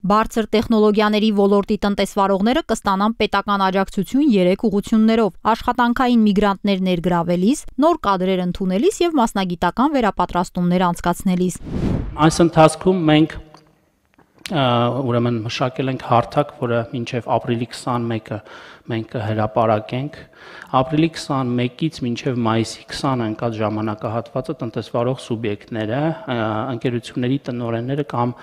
Բարձր տեխնոլոգիաների ոլորտի տնտեսվարողները կստանան պետական աջակցություն 3 ուղղություններով՝ աշխատանքային միգրանտներ ներգրավելիս, նոր կադրեր ընդունելիս եւ մասնագիտական վերապատրաստումներ անցկացնելիս։ Այս ընթացքում մենք ուրեմն մշակել ենք հարթակ, որը մինչև ապրիլի 21-ը մենք կհրապարակենք։ Ապրիլի 21-ից մինչև մայիսի 20-ը ընկած ժամանակահատվածը տնտեսվարող սուբյեկտները, ընկերությունների տնօրենները կամ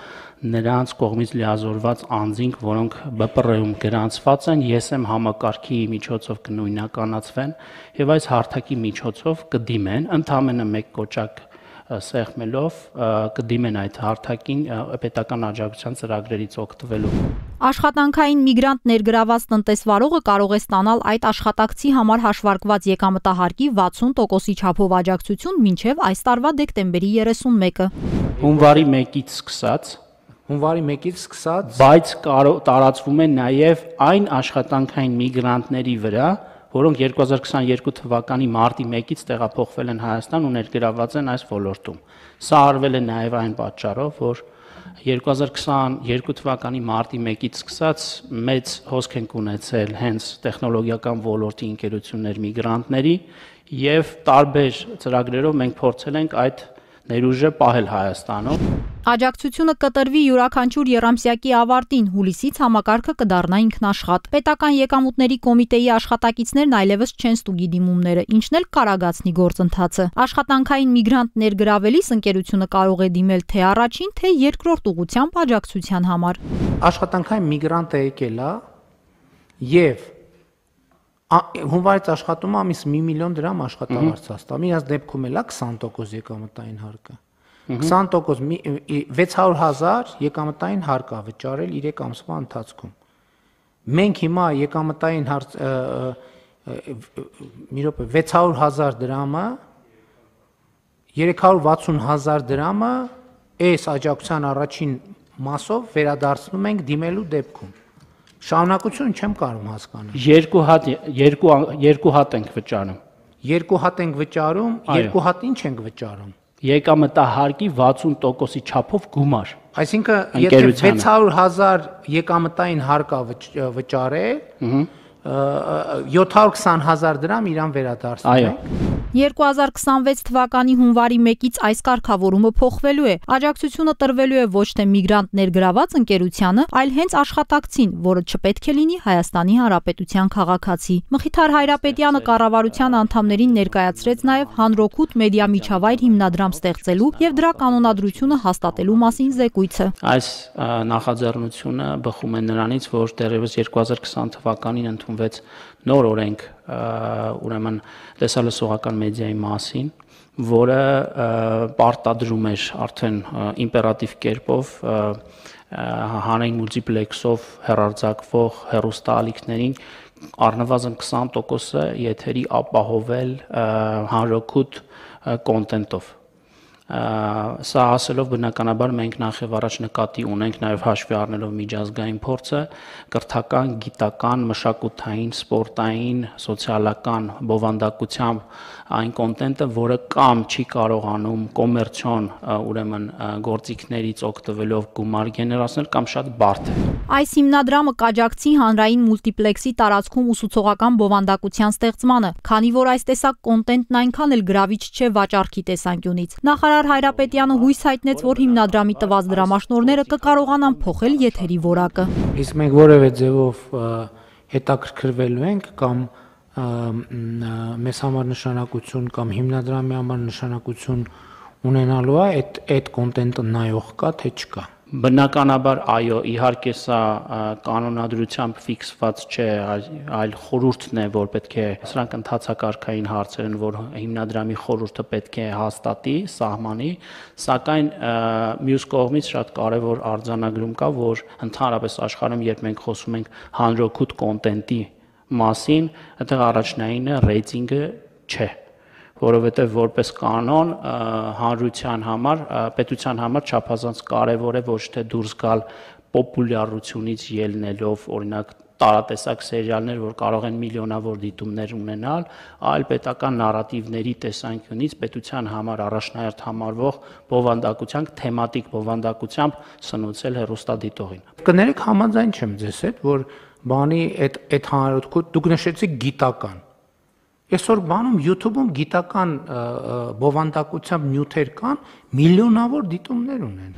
նրանց կողմից լիազորված անձինք, որոնք ԲՊՌ-ում գրանցված են, ԵՍՄ համակարգի միջոցով կնույնականացվեն եւ այս հարթակի միջոցով կդիմեն ընդամենը մեկ կոճակ սեղմելով կդիմեն այդ հարթակին պետական աջակցության ծրագրերից օգտվելու։ Աշխատանքային միգրանտ ներգրաված տնտեսվարողը կարող է ստանալ այդ աշխատակցի համար հաշվարկված եկամտահարկի 60%-ի չափով աջակցություն մինչև այս տարվա դեկտեմբերի 31-ը։ Հունվարի 1-ից սկսած, բայց տարածվում է նաև այն աշխատանքային միգրանտների վրա, որոնք 2022 թվականի մարտի 1-ից տեղափոխվել են Հայաստան ու ներգրավված են այս ոլորտում։ Սա արվել է նաև այն պատճառով, որ 2022 թվականի մարտի 1-ից սկսած մեծ հոսք ենք ունեցել հենց տեխնոլոգիական ոլորտի ընկերություններ միգրանտների եւ տարբեր ծրագրերով մենք փորձել ենք այդ ներուժը պահել Հայաստանում։ Աջակցությունը կտրվի յուրաքանչյուր եռամսյակի ավարտին, հուլիսից համակարգը կդառնա ինքնաշխատ։ Պետական եկամուտների կոմիտեի աշխատակիցներն այլևս չեն ստուգի դիմումները, ինչն էլ կարագացնի գործընթացը։ Աշխատանքային միգրանտ ներգրավելիս ընկերությունը կարող է դիմել թե առաջին, թե երկրորդ ուղղությամբ աջակցության համար։ Աշխատանքային միգրանտը եկել է եւ հունվարից աշխատում ամիս 1 միլիոն դրամ աշխատավարձ ստանում։ Իրաց դեպքում էլ է 20% եկամտային հարկը։ 20% 600,000 եկամտային հարկ է վճարել 3 ամսվա ընթացքում։ Մենք հիմա եկամտային 600,000 դրամը 360,000 դրամը այս աջակցության առաջին մասով վերադարձնում ենք դիմելու դեպքում։ Շարունակություն չեմ կարող հասկանալ։ Երկու հատ ենք վճարում։ Երկու հատ ենք վճարում, երկու հատ ինչ ենք վճարում։ Եկամտահարկի 60%-ի չափով գումար։ Այսինքն, եթե 600,000 եկամտային հարկ է վճարել, 720,000 դրամ իրան վերադարձնում ենք։ 2026 թվականի հունվարի 1-ից այս կարգավորումը փոխվելու է։ Աջակցությունը տրվելու է ոչ թե միգրանտ ներգրաված ընկերությանը, այլ հենց աշխատակցին, որը չպետք է լինի Հայաստանի Հանրապետության քաղաքացի։ Մխիթար Հայրապետյանը կառավարության անդամներին ներկայացրեց նաև հանրօգուտ մեդիա միջավայր հիմնադրամ ստեղծելու եւ դրա կանոնադրությունը հաստատելու մասին զեկույցը։ Այս նախաձեռնությունը բխում է նրանից, որ դեռևս 2020 թվականին ընդունվեց նոր օրենք ուրեմն տեսալսողական մեդիայի մասին, որը պարտադրում էր արդեն իմպերատիվ կերպով հանրային մուլտիպլեքսով հեռարձակվող հեռուստաալիքներին առնվազն 20%-ը եթերի ապահովել հանրօգուտ կոնտենտով։ Սա ասելով բնականաբար մենք նախ եւ առաջ նկատի ունենք նաեւ հաշվի առնելով միջազգային փորձը կրթական, գիտական, մշակութային, սպորտային, սոցիալական բովանդակությամբ այն կոնտենտը, որը կամ չի կարողանում կոմերցիոն ուրեմն գործիքներից օգտվելով գումար գեներացնել կամ շատ բարդ է։ Այս հիմնադրամը կաջակցի հանրային մուլտիպլեքսի տարածքում ուսուցողական բովանդակության ստեղծմանը, քանի որ այս տեսակ կոնտենտն այնքան էլ գրավիչ չէ վաճառքի տեսանկյունից։ Նախարար Հայրապետյանը հույս հայտնեց, որ հիմնադրամի տված դրամաշնորհները կկարողանան փոխել եթերի որակը։ Իսկ մենք որևէ ձևով հետաքրքրվելու ենք կամ մեզ համար նշանակություն կամ հիմնադրամի համար նշանակություն ունենալու է այդ կոնտենտը նայող կա թե չկա։ Բնականաբար այո, իհարկե սա կանոնադրությամբ ֆիքսված չէ, այլ խորհուրդն է, որ պետք է սրանք ընդհանցակարգային հարցեր են, որ հիմնադրամի խորհուրդը պետք է հաստատի, սահմանի, սակայն մյուս կողմից շատ կարևոր արձանագրում կա, որ ընդհանրապես աշխարհում երբ մենք խոսում ենք հանրօգուտ կոնտենտի մասին, այդտեղ առաջնայինը ռեյտինգը չէ, որովհետև որպես կանոն հանրության համար, պետության համար չափազանց կարևոր է ոչ թե դուրս գալ պոպուլյարությունից ելնելով, օրինակ տարատեսակ սերիալներ, որ կարող են միլիոնավոր դիտումներ ունենալ, այլ պետական նարատիվների տեսանկյունից պետության համար առաջնահերթ համարվող բովանդակության, թեմատիկ բովանդակությամբ սնուցել հեռուստադիտողին։ Կներեք, համաձայն չեմ ձեզ հետ, որ բանի այդ հանրօթքու դուք նշեցիք գիտական։ Այսօր բանում YouTube-ում գիտական բովանդակությամբ նյութեր կան, միլիոնավոր դիտումներ ունեն։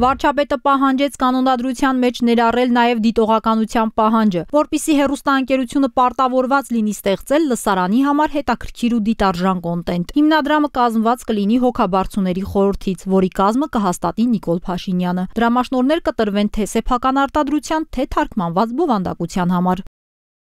Վարչապետը պահանջեց կանոնադրության մեջ ներառել նաև դիտողականության պահանջը, որպիսի հեռուստաընկերությունը պարտավորված լինի ստեղծել լսարանի համար հետաքրքիր ու դիտարժան կոնտենտ։ Հիմնադրամը կազմված կլինի հոգաբարձուների խորհրդից, որի կազմը կհաստատի Նիկոլ Փաշինյանը։ Դրամաշնորհներ կտրվեն թե սեփական արտադրության, թե թարգմանված բովանդակության համար։